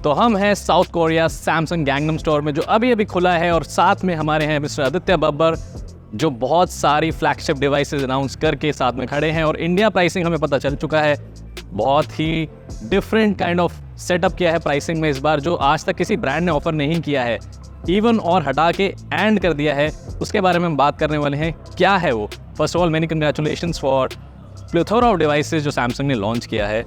तो हम हैं south Korea Samsung Gangnam store में, जो अभी अभी खुला है, और साथ में हमारे हैं मिस्टर आदित्य बब्बर, जो बहुत सारी फ्लैगशिप डिवाइसेस अनाउंस करके साथ में खड़े हैं। और इंडिया प्राइसिंग हमें पता चल चुका है, बहुत ही डिफरेंट काइंड ऑफ सेटअप किया है प्राइसिंग में इस बार, जो आज तक किसी ब्रांड ने ऑफर नहीं किया है, इवन और हटा के एंड कर दिया है। उसके बारे में हम बात करने वाले हैं, क्या है वो। First of all many congratulations for plethora of devices जो सैमसंग ने लॉन्च किया है।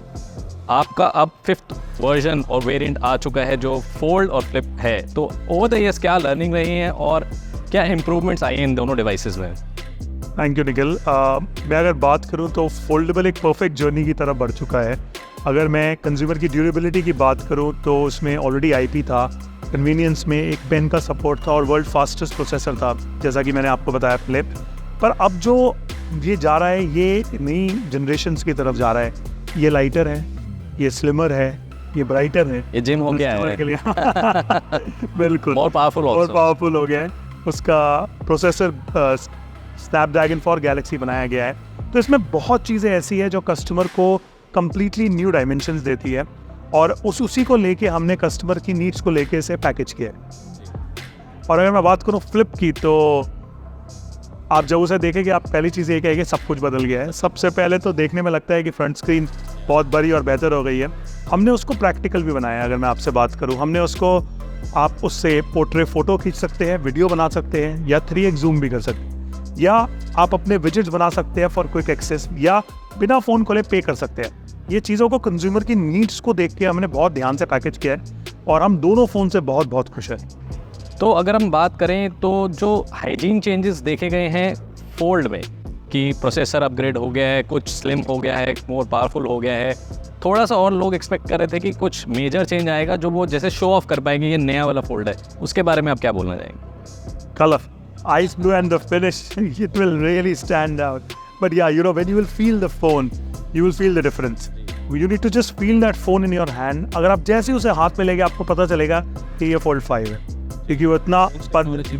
आपका अब 5th वर्जन और वेरिएंट आ चुका है जो फोल्ड और फ्लिप है। तो ओवर द ईयर्स क्या लर्निंग रही है और क्या इम्प्रूवमेंट्स आई हैं इन दोनों डिवाइसेस में? Thank you Nikhil. मैं अगर बात करूं तो फोल्डेबल एक परफेक्ट जर्नी की तरफ बढ़ चुका है। अगर मैं कंज्यूमर की ड्यूरेबिलिटी की बात करूं तो उसमें ऑलरेडी आईपी था, कन्वीनियंस में एक पेन का सपोर्ट था और वर्ल्ड फास्टेस्ट प्रोसेसर था, जैसा कि मैंने आपको बताया फ्लिप। पर अब जो ये जा रहा है, ये नई जनरेशन्स की तरफ जा रहा है। ये लाइटर है, ये स्लिमर है, ये ब्राइटर है, ये जिम हो गया है के लिए बिल्कुल more powerful हो गया है। उसका प्रोसेसर स्नैपड्रैगन फॉर गैलेक्सी बनाया गया है। तो इसमें बहुत चीज़ें ऐसी है जो कस्टमर को कम्प्लीटली न्यू डायमेंशंस देती है, और उसी को लेके हमने कस्टमर की नीड्स को लेके इसे पैकेज किया है। और अगर मैं बात करूँ फ्लिप की, तो आप जब उसे देखेंगे, आप पहली चीज़ ये कहेंगे सब कुछ बदल गया है। सबसे पहले तो देखने में लगता है कि फ्रंट स्क्रीन बहुत बड़ी और बेहतर हो गई है। हमने उसको प्रैक्टिकल भी बनाया। अगर मैं आपसे बात करूं, हमने उसको, आप उससे पोर्ट्रेट फ़ोटो खींच सकते हैं, वीडियो बना सकते हैं, या 3x जूम भी कर सकते हैं, या आप अपने विजेट्स बना सकते हैं फॉर क्विक एक्सेस, या बिना फ़ोन खोले पे कर सकते हैं। ये चीज़ों को कंज्यूमर की नीड्स को देख के हमने बहुत ध्यान से पैकेज किया है, और हम दोनों फ़ोन से बहुत बहुत खुश हैं। तो अगर हम बात करें तो जो हाइजीन चेंजेस देखे गए हैं फोल्ड में, कि प्रोसेसर अपग्रेड हो गया है, कुछ स्लिम हो गया है, मोर पावरफुल हो गया है, थोड़ा सा और लोग एक्सपेक्ट कर रहे थे कि कुछ मेजर चेंज आएगा जो वो जैसे शो ऑफ कर पाएंगे ये नया वाला फोल्ड है। उसके बारे में आप क्या बोलना चाहेंगे? Color, ice blue and the finish, it will really stand out. But yeah, you know, when you will feel the phone, you will feel the difference. You need to just feel that phone in your hand. अगर आप जैसे उसे हाथ में लेंगे, आपको पता चलेगा कि ये Fold 5 है, क्योंकि वो इतना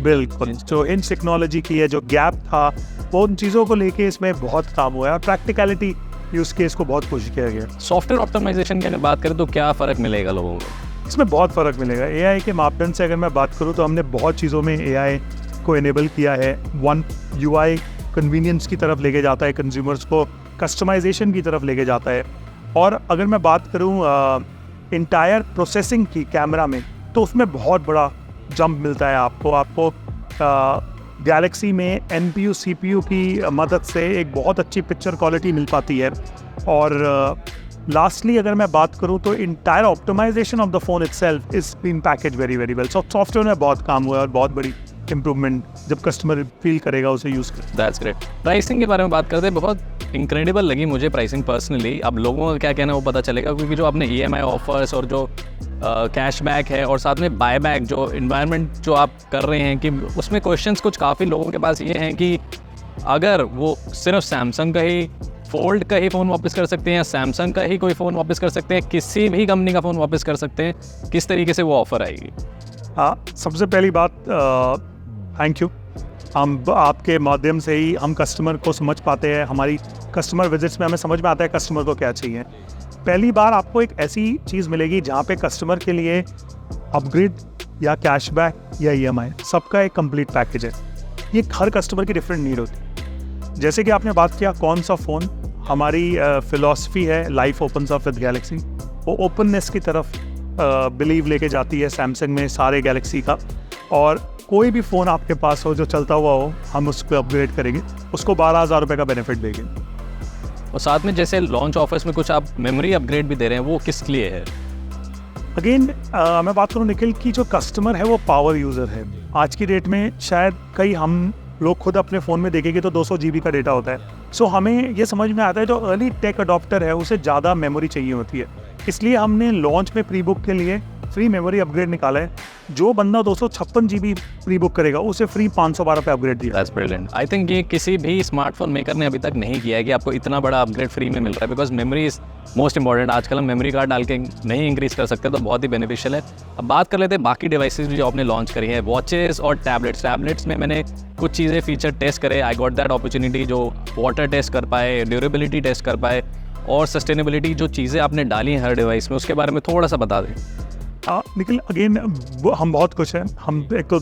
बिल्कुल जो इंच टेक्नोलॉजी की है, जो गैप था, वो उन चीज़ों को लेके इसमें बहुत काम हुआ है, और प्रैक्टिकलिटी यूज़ केस को बहुत कोशिश किया गया। सॉफ्टवेयर ऑप्टिमाइजेशन की अगर बात करें तो क्या फ़र्क मिलेगा लोगों को? इसमें बहुत फ़र्क मिलेगा। एआई के मापदंड से अगर मैं बात करूँ तो हमने बहुत चीज़ों में एआई को इनेबल किया है। वन, यूआई कन्वीनियंस की तरफ लेके जाता है, कंज्यूमर्स को कस्टमाइजेशन की तरफ लेके जाता है। और अगर मैं बात करूँ इंटायर प्रोसेसिंग की कैमरा में, तो उसमें बहुत बड़ा जंप मिलता है आपको गैलेक्सी में एनपीयू सीपीयू की मदद से एक बहुत अच्छी पिक्चर क्वालिटी मिल पाती है। और लास्टली अगर मैं बात करूं तो entire optimization of the phone itself is been package very very well. Software में बहुत काम हुआ है, और बहुत बड़ी इम्प्रूवमेंट जब कस्टमर फील करेगा उसे यूज़ कर। That's great. प्राइसिंग के बारे में बात करते हैं, बहुत इनक्रेडिबल लगी मुझे प्राइसिंग पर्सनली। अब लोगों का क्या कहना है वो पता चलेगा, क्योंकि जो आपने EMI ऑफर्स और जो कैशबैक है, और साथ में बायबैक जो इन्वायरमेंट जो आप कर रहे हैं, कि उसमें क्वेश्चंस कुछ काफ़ी लोगों के पास ये हैं कि अगर वो सिर्फ सैमसंग का ही फोल्ड का ही फ़ोन वापस कर सकते हैं, या सैमसंग का ही कोई फ़ोन वापस कर सकते हैं, किसी भी कंपनी का फ़ोन वापस कर सकते हैं, किस तरीके से वो ऑफ़र आएगी? हाँ, सबसे पहली बात थैंक यू। हम आपके माध्यम से ही हम कस्टमर को समझ पाते हैं, हमारी कस्टमर विजिट्स में हमें समझ में आता है कस्टमर को क्या चाहिए। पहली बार आपको एक ऐसी चीज़ मिलेगी जहाँ पे कस्टमर के लिए अपग्रेड या कैशबैक या EMI सबका एक कंप्लीट पैकेज है। ये हर कस्टमर की डिफरेंट नीड होती है। जैसे कि आपने बात किया कौन सा फ़ोन, हमारी फिलॉसफी है life opens up with Galaxy. वो ओपननेस की तरफ बिलीव लेके जाती है सैमसंग में सारे गैलेक्सी का, और कोई भी फ़ोन आपके पास हो जो चलता हुआ हो, हम उसको अपग्रेड करेंगे, उसको 12,000 रुपये का बेनिफिट देंगे। और साथ में जैसे लॉन्च ऑफर्स में कुछ आप मेमोरी अपग्रेड भी दे रहे हैं, वो किस लिए है? अगेन मैं बात करूँ निखिल की, जो कस्टमर है वो पावर यूज़र है। आज की डेट में शायद कई हम लोग खुद अपने फ़ोन में देखेंगे तो 200 GB का डेटा होता है। सो हमें ये समझ में आता है जो अर्ली टेक अडॉप्टर है उसे ज़्यादा मेमोरी चाहिए होती है, इसलिए हमने लॉन्च में प्री बुक के लिए फ्री मेमोरी अपग्रेड निकाला है। जो बंदा 256 GB प्री बुक करेगा उसे फ्री 512 पे अपग्रेड दिया। That's brilliant. आई थिंक ये किसी भी स्मार्टफोन मेकर ने अभी तक नहीं किया है कि आपको इतना बड़ा अपग्रेड फ्री में मिल रहा है, because memory is most important. आजकल हम मेमोरी कार्ड डाल के नहीं इंक्रीज कर सकते, तो बहुत ही बेनिफिशियल है। अब बात कर लेते हैं बाकी डिवाइसेज जो आपने लॉन्च करी है, वॉचेस और टैबलेट्स में मैंने कुछ चीज़ें फीचर टेस्ट करे। आई गॉट दैट अपॉर्चुनिटी, जो वाटर टेस्ट कर पाए, ड्यूरेबिलिटी टेस्ट कर पाए, और सस्टेनेबिलिटी जो चीज़ें आपने डाली हैं हर डिवाइस में, उसके बारे में थोड़ा सा बता दें। निखिल अगेन हम बहुत खुश हैं। हम एक तो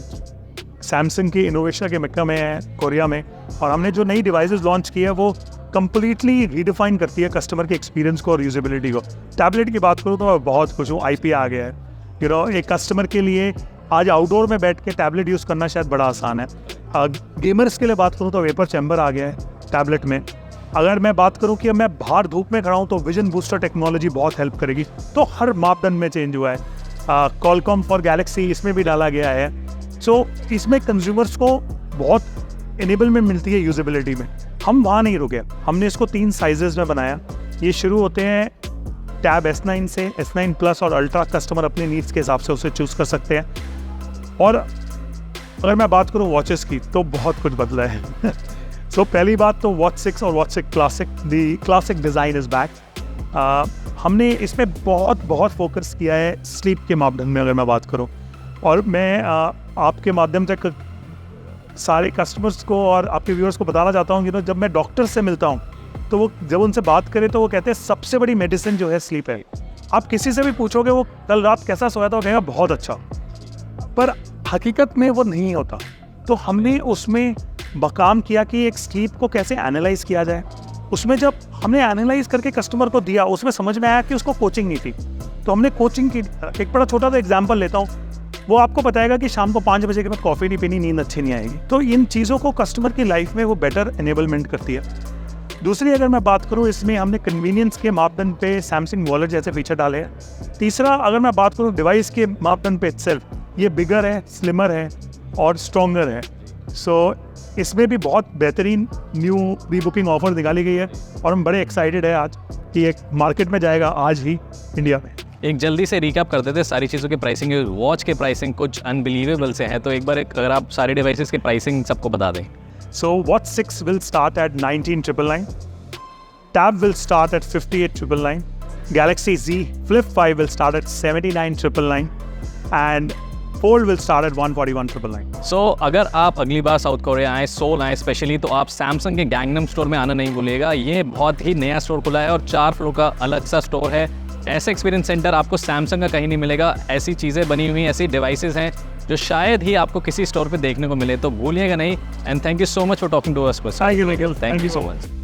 सैमसंग की इनोवेशन के मक्का में है कोरिया में, और हमने जो नई डिवाइसेस लॉन्च की है वो कंप्लीटली रीडिफाइन करती है कस्टमर के एक्सपीरियंस को और यूजेबिलिटी को। टैबलेट की बात करूँ तो मैं बहुत खुश हूँ, IP आ गया है। एक कस्टमर के लिए आज आउटडोर में बैठ के टैबलेट यूज़ करना शायद बड़ा आसान है। गेमर्स के लिए बात करूँ तो वेपर चैम्बर आ गया है टैबलेट में। अगर मैं बात करूँ कि मैं बाहर धूप में खड़ा हूँ तो विजन बूस्टर टेक्नोलॉजी बहुत हेल्प करेगी। तो हर मापदंड में चेंज हुआ है। कॉलकॉम फॉर गैलेक्सी इसमें भी डाला गया है। सो इसमें कंज्यूमर्स को बहुत इनेबलमेंट मिलती है यूजेबिलिटी में। हम वहाँ नहीं रुके, हमने इसको 3 साइजेस में बनाया। ये शुरू होते हैं टैब S9 से, S9 प्लस और अल्ट्रा। कस्टमर अपने नीड्स के हिसाब से उसे चूज़ कर सकते हैं। और अगर मैं बात करूँ वॉचेस की तो बहुत कुछ बदला है। सो पहली बात तो वॉच 6 और watch 6 classic, the classic design is back. हमने इसमें बहुत फोकस किया है स्लीप के मापदंड में अगर मैं बात करूँ। और मैं आपके माध्यम से सारे कस्टमर्स को और आपके व्यूअर्स को बताना चाहता हूँ कि जब मैं डॉक्टर से मिलता हूँ तो वो जब उनसे बात करें तो वो कहते हैं सबसे बड़ी मेडिसिन जो है स्लीप है। आप किसी से भी पूछोगे वो कल रात कैसा सोया था, वो कहेगा बहुत अच्छा, पर हकीकत में वो नहीं होता। तो हमने उसमें मकाम किया कि एक स्लीप को कैसे एनालाइज किया जाए। उसमें जब हमने एनालाइज करके कस्टमर को दिया, उसमें समझ में आया कि उसको कोचिंग नहीं थी, तो हमने कोचिंग की। एक बड़ा छोटा सा एग्जाम्पल लेता हूँ, वो आपको बताएगा कि शाम को 5 बजे के बाद कॉफ़ी नहीं पीनी, नींद अच्छी नहीं आएगी। तो इन चीज़ों को कस्टमर की लाइफ में वो बेटर एनेबलमेंट करती है। दूसरी अगर मैं बात करूँ, इसमें हमने कन्वीनियंस के मापदंड पे सैमसंग वॉलेट जैसे फीचर डाले हैं। तीसरा अगर मैं बात करूँ डिवाइस के मापदंड पे इटसेल्फ, ये बिगर है, स्लिमर है और स्ट्रॉन्गर है। सो इसमें भी बहुत बेहतरीन न्यू रीबुकिंग ऑफर निकाली गई है और हम बड़े एक्साइटेड है आज कि एक मार्केट में जाएगा आज ही इंडिया में। एक जल्दी से रिकैप कर देते सारी चीज़ों के प्राइसिंग। वॉच के प्राइसिंग कुछ अनबिलीवेबल से है, तो एक बार अगर आप सारे डिवाइसेस के प्राइसिंग सबको बता दें। So Watch 6 will start at 19,999. Tab will start at 58,999. Galaxy Z Flip 5 will start at 79,999. And Fold will start at 141,999. So अगर आप अगली बार साउथ कोरिया आए, सोल आए स्पेशली, तो आप सैमसंग के गैंगनम स्टोर में आना नहीं भूलिएगा। ये बहुत ही नया स्टोर खुला है और 4 फ्लोर का अलग सा स्टोर है। ऐसे एक्सपीरियंस सेंटर आपको सैमसंग का कहीं नहीं मिलेगा। ऐसी चीज़ें बनी हुई, ऐसी डिवाइसेस हैं जो शायद ही आपको किसी स्टोर पे देखने को मिले। तो भूलिएगा नहीं। And thank you so much for talking to us. Thank you, Nikhil. Thank you so much.